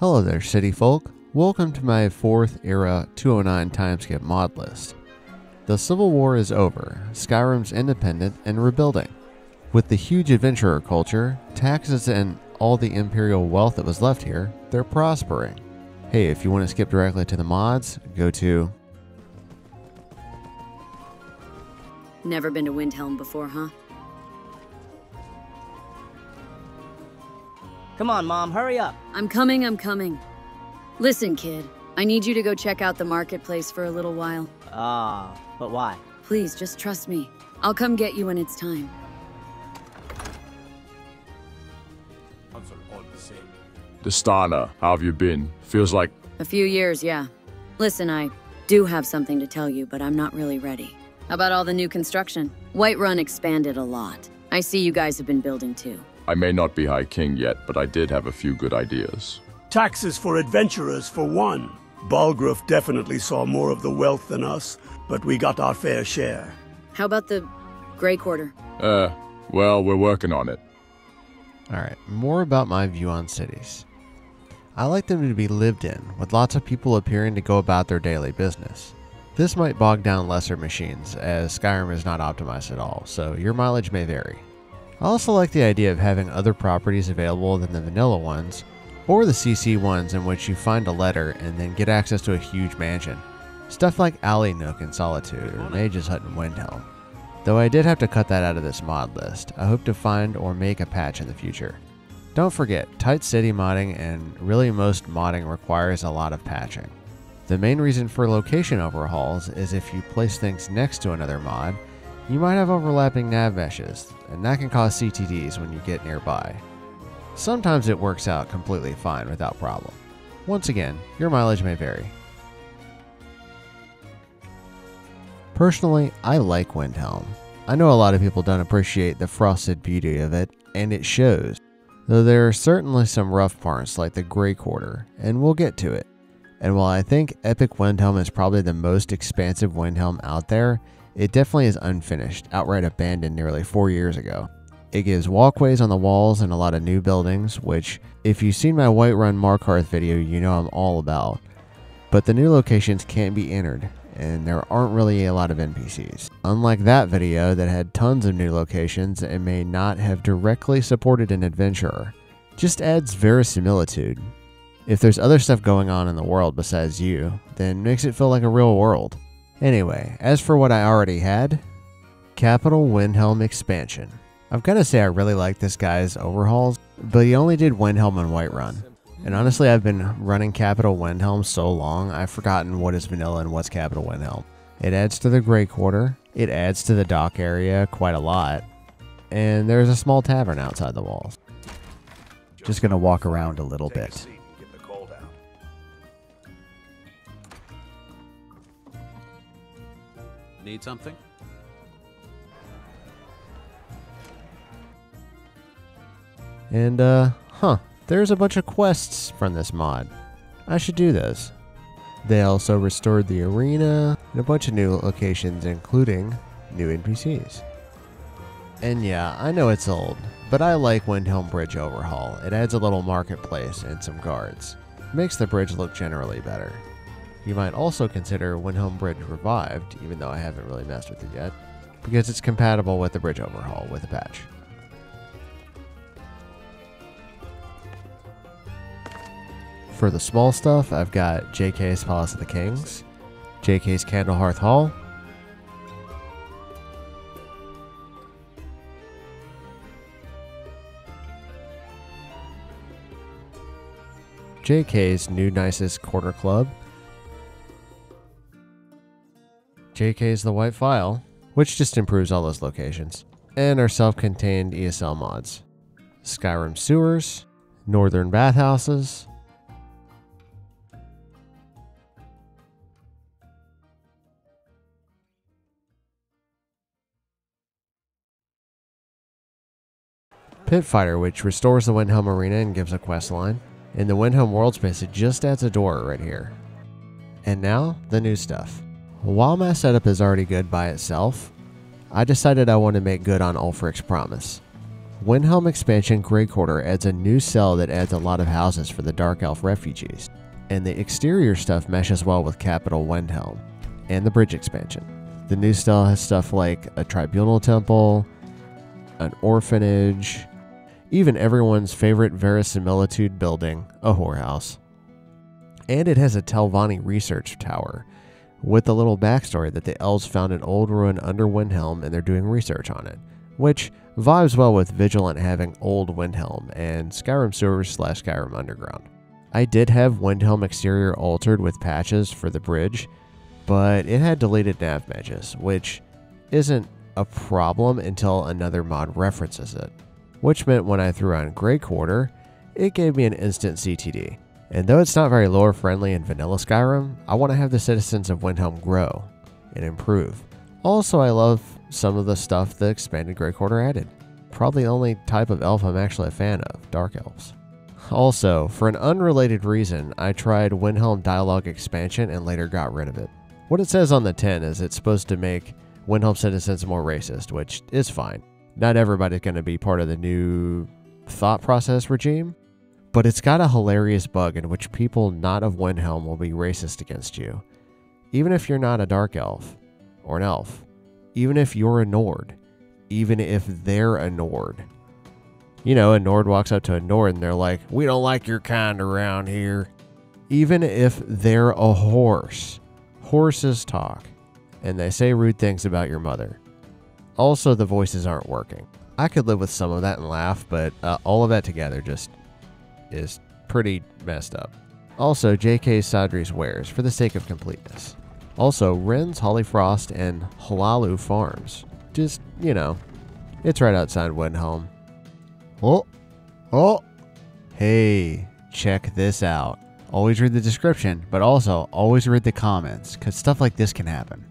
Hello there, city folk. Welcome to my 4th era 209 timeskip mod list. The Civil War is over, Skyrim's independent and rebuilding. With the huge adventurer culture, taxes, and all the imperial wealth that was left here, they're prospering. Hey, if you want to skip directly to the mods, go to... Never been to Windhelm before, huh? Come on, Mom, hurry up. I'm coming. Listen, kid. I need you to go check out the marketplace for a little while. But why? Please, just trust me. I'll come get you when it's time. Dastana, how have you been? Feels like... A few years, yeah. Listen, I do have something to tell you, but I'm not really ready. How about all the new construction? Whiterun expanded a lot. I see you guys have been building too. I may not be High King yet, but I did have a few good ideas. Taxes for adventurers, for one. Balgruuf definitely saw more of the wealth than us, but we got our fair share. How about the Grey Quarter? Well, we're working on it. Alright, more about my view on cities. I like them to be lived in, with lots of people appearing to go about their daily business. This might bog down lesser machines, as Skyrim is not optimized at all, so your mileage may vary. I also like the idea of having other properties available than the vanilla ones, or the CC ones in which you find a letter and then get access to a huge mansion. Stuff like Alley Nook in Solitude or Mage's Hut in Windhelm. Though I did have to cut that out of this mod list, I hope to find or make a patch in the future. Don't forget, tight city modding and really most modding requires a lot of patching. The main reason for location overhauls is if you place things next to another mod, you might have overlapping nav meshes, and that can cause CTDs when you get nearby. Sometimes it works out completely fine without problem. Once again, your mileage may vary. Personally, I like Windhelm. I know a lot of people don't appreciate the frosted beauty of it, and it shows. Though there are certainly some rough parts like the Grey Quarter, and we'll get to it. And while I think Epic Windhelm is probably the most expansive Windhelm out there, it definitely is unfinished, outright abandoned nearly 4 years ago. It gives walkways on the walls and a lot of new buildings, which, if you've seen my Whiterun Markarth video, you know I'm all about. But the new locations can't be entered, and there aren't really a lot of NPCs. Unlike that video that had tons of new locations and may not have directly supported an adventurer. Just adds verisimilitude. If there's other stuff going on in the world besides you, then makes it feel like a real world. Anyway, as for what I already had, Capital Windhelm Expansion. I've got to say I really like this guy's overhauls, but he only did Windhelm and Whiterun. And honestly, I've been running Capital Windhelm so long, I've forgotten what is vanilla and what's Capital Windhelm. It adds to the Grey Quarter, it adds to the dock area quite a lot, and there's a small tavern outside the walls. Just gonna walk around a little bit. Need something? And, there's a bunch of quests from this mod. I should do those. They also restored the arena and a bunch of new locations, including new NPCs. And yeah, I know it's old, but I like Windhelm Bridge Overhaul. It adds a little marketplace and some guards. It makes the bridge look generally better. You might also consider Windhelm Bridge Revived, even though I haven't really messed with it yet, because it's compatible with the bridge overhaul with a patch. For the small stuff, I've got JK's Palace of the Kings, JK's Candlehearth Hall, JK's New Nicest Quarter Club, JK's The White Phial, which just improves all those locations, and our self-contained ESL mods. Skyrim Sewers, Northern Bathhouses, Pit Fighter, which restores the Windhelm Arena and gives a quest line, and the Windhelm World Space, it just adds a door right here. And now, the new stuff. While my setup is already good by itself, I decided I want to make good on Ulfric's promise. Windhelm Expansion Grey Quarter adds a new cell that adds a lot of houses for the Dark Elf refugees, and the exterior stuff meshes well with Capital Windhelm and the Bridge Expansion. The new cell has stuff like a Tribunal Temple, an Orphanage, even everyone's favorite verisimilitude building, a whorehouse. And it has a Telvanni research tower with a little backstory that the elves found an old ruin under Windhelm and they're doing research on it, which vibes well with Vigilant having old Windhelm and Skyrim sewers / Skyrim underground. I did have Windhelm exterior altered with patches for the bridge, but it had deleted nav badges, which isn't a problem until another mod references it, which meant when I threw on Grey Quarter, it gave me an instant CTD. And though it's not very lore friendly in vanilla Skyrim, I want to have the citizens of Windhelm grow and improve. Also, I love some of the stuff the expanded Grey Quarter added. Probably the only type of elf I'm actually a fan of, Dark Elves. Also, for an unrelated reason, I tried Windhelm Dialogue Expansion and later got rid of it. What it says on the tin is it's supposed to make Windhelm citizens more racist, which is fine. Not everybody's going to be part of the new thought process regime, but it's got a hilarious bug in which people not of Windhelm will be racist against you. Even if you're not a Dark Elf or an elf, even if you're a Nord, even if they're a Nord. You know, a Nord walks up to a Nord and they're like, "We don't like your kind around here." Even if they're a horse. Horses talk, and they say rude things about your mother. Also, the voices aren't working. I could live with some of that and laugh, but all of that together just is pretty messed up. Also, JK Sadri's wares, for the sake of completeness. Also, Wren's, Hollyfrost, and Halalu Farms. Just, you know, it's right outside Windhelm. Oh, hey, check this out. Always read the description, but also always read the comments, because stuff like this can happen.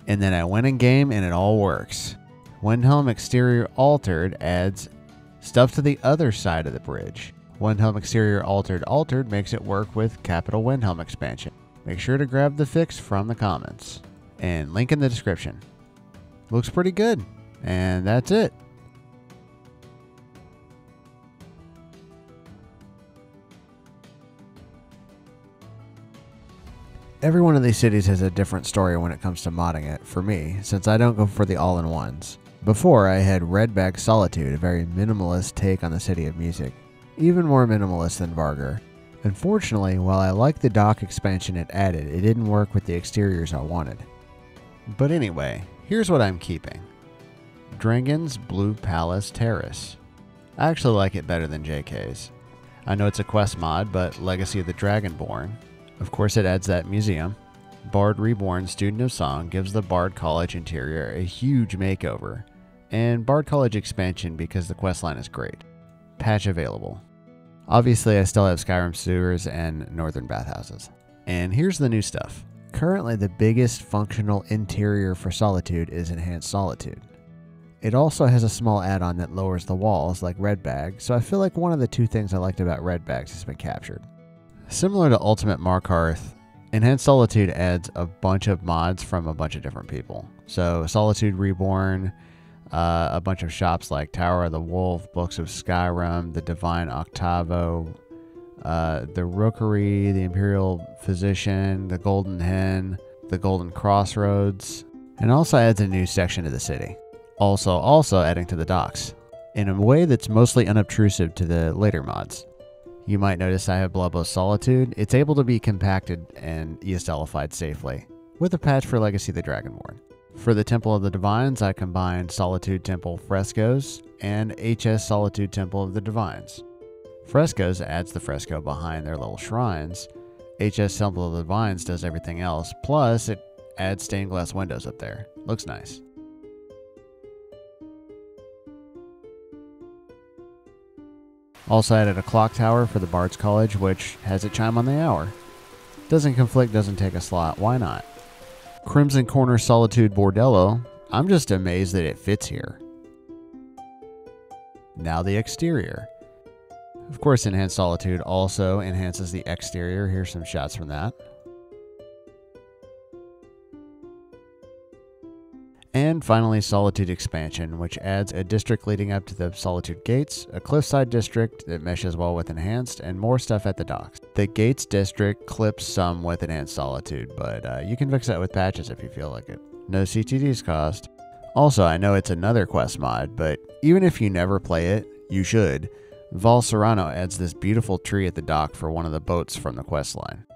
And then I went in game and it all works. Windhelm Exterior Altered adds stuff to the other side of the bridge. Windhelm Exterior Altered makes it work with Capital Windhelm Expansion. Make sure to grab the fix from the comments. And link in the description. Looks pretty good. And that's it. Every one of these cities has a different story when it comes to modding it, for me, since I don't go for the all-in-ones. Before, I had Redbag Solitude, a very minimalist take on the City of Music. Even more minimalist than Vargr. Unfortunately, while I liked the dock expansion it added, it didn't work with the exteriors I wanted. But anyway, here's what I'm keeping. Drengin's Blue Palace Terrace. I actually like it better than JK's. I know it's a quest mod, but Legacy of the Dragonborn. Of course, it adds that museum. Bard Reborn Student of Song gives the Bard College interior a huge makeover. And Bard College expansion because the questline is great. Patch available. Obviously, I still have Skyrim sewers and northern bathhouses. And here's the new stuff. Currently, the biggest functional interior for Solitude is Enhanced Solitude. It also has a small add-on that lowers the walls, like Redbag, so I feel like one of the two things I liked about Redbags has been captured. Similar to Ultimate Markarth, Enhanced Solitude adds a bunch of mods from a bunch of different people. So Solitude Reborn, a bunch of shops like Tower of the Wolf, Books of Skyrim, the Divine Octavo, the Rookery, the Imperial Physician, the Golden Hen, the Golden Crossroads, and also adds a new section to the city. Also adding to the docks, in a way that's mostly unobtrusive to the later mods. You might notice I have Blubbos Solitude. It's able to be compacted and ESLified safely, with a patch for Legacy of the Dragonborn. For the Temple of the Divines, I combined Solitude Temple Frescoes and HS Solitude Temple of the Divines. Frescoes adds the fresco behind their little shrines. HS Temple of the Divines does everything else, plus it adds stained glass windows up there. Looks nice. Also added a clock tower for the Bard's College, which has it chime on the hour. Doesn't conflict, doesn't take a slot, why not? Crimson Corner Solitude Bordello, I'm just amazed that it fits here. Now the exterior. Of course, Enhanced Solitude also enhances the exterior. Here's some shots from that. And finally, Solitude Expansion, which adds a district leading up to the Solitude Gates, a cliffside district that meshes well with Enhanced, and more stuff at the docks. The Gates district clips some with Enhanced Solitude, but you can fix that with patches if you feel like it. No CTDs cost. Also, I know it's another quest mod, but even if you never play it, you should. Val Serrano adds this beautiful tree at the dock for one of the boats from the quest line.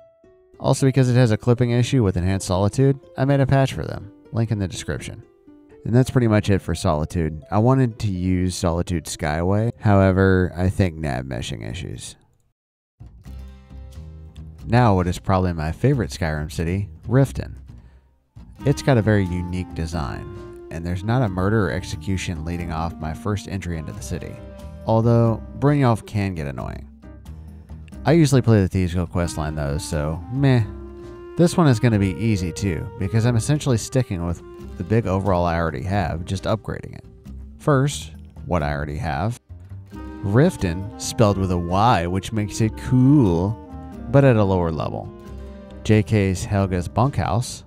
Also, because it has a clipping issue with Enhanced Solitude, I made a patch for them. Link in the description. And that's pretty much it for Solitude. I wanted to use Solitude Skyway, however, I think nav meshing issues. Now, what is probably my favorite Skyrim city, Riften. It's got a very unique design, and there's not a murder or execution leading off my first entry into the city, although Brynjolf can get annoying. I usually play the Thieves Guild questline though, so meh. This one is going to be easy too, because I'm essentially sticking with the big overall I already have, just upgrading it. First, what I already have. Riften, spelled with a Y, which makes it cool, but at a lower level. JK's Helga's Bunkhouse.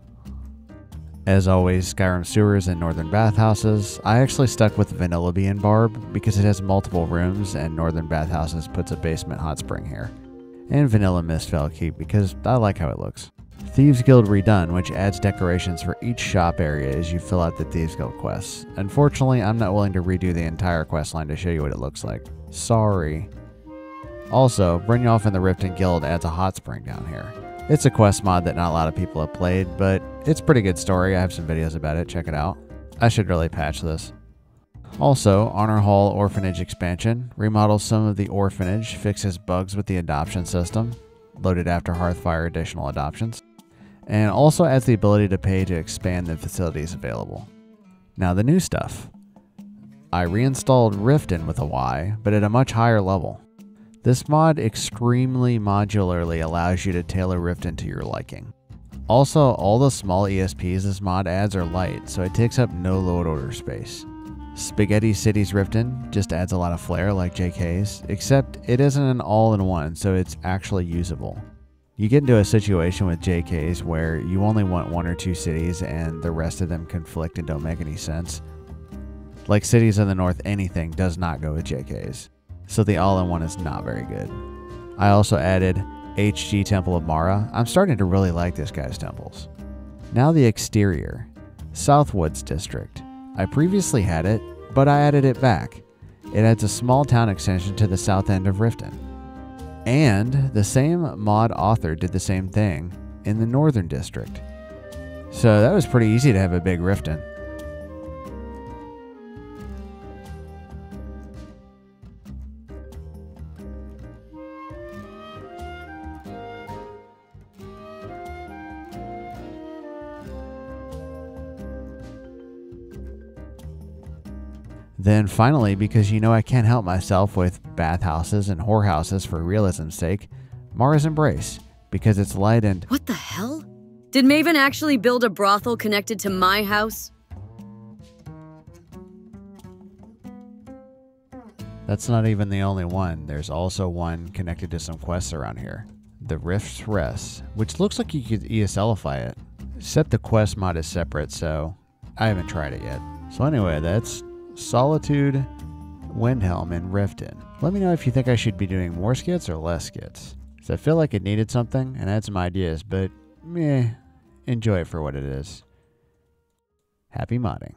As always, Skyrim sewers and northern bathhouses. I actually stuck with Vanilla Bee and Barb because it has multiple rooms and northern bathhouses puts a basement hot spring here. And Vanilla Mist Keep because I like how it looks. Thieves Guild Redone, which adds decorations for each shop area as you fill out the Thieves Guild quests. Unfortunately, I'm not willing to redo the entire quest line to show you what it looks like. Sorry. Also, Brynjolf and the Riften Guild adds a hot spring down here. It's a quest mod that not a lot of people have played, but it's a pretty good story. I have some videos about it. Check it out. I should really patch this. Also, Honorhall Orphanage Expansion remodels some of the orphanage, fixes bugs with the adoption system, loaded after Hearthfire additional adoptions, and also adds the ability to pay to expand the facilities available. Now the new stuff. I reinstalled Riften with a Y, but at a much higher level. This mod extremely modularly allows you to tailor Riften to your liking. Also, all the small ESPs this mod adds are light, so it takes up no load order space. Spaghetti Cities Riften just adds a lot of flair like JK's, except it isn't an all-in-one, so it's actually usable. You get into a situation with JK's where you only want one or two cities and the rest of them conflict and don't make any sense. Like Cities of the North, anything does not go with JK's. So the all-in-one is not very good. I also added HG Temple of Mara. I'm starting to really like this guy's temples. Now the exterior. Southwoods District. I previously had it, but I added it back. It adds a small town extension to the south end of Riften. And the same mod author did the same thing in the Northern District. So that was pretty easy to have a big Riften. Then finally, because you know I can't help myself with bathhouses and whorehouses for realism's sake, Mara's Embrace, because it's light and— What the hell? Did Maven actually build a brothel connected to my house? That's not even the only one. There's also one connected to some quests around here. The Rift's Rest, which looks like you could ESLify it. Except the quest mod is separate, so I haven't tried it yet. So anyway, that's Solitude, Windhelm, and Riften. Let me know if you think I should be doing more skits or less skits. Because I feel like it needed something and I had some ideas, but meh, enjoy it for what it is. Happy modding.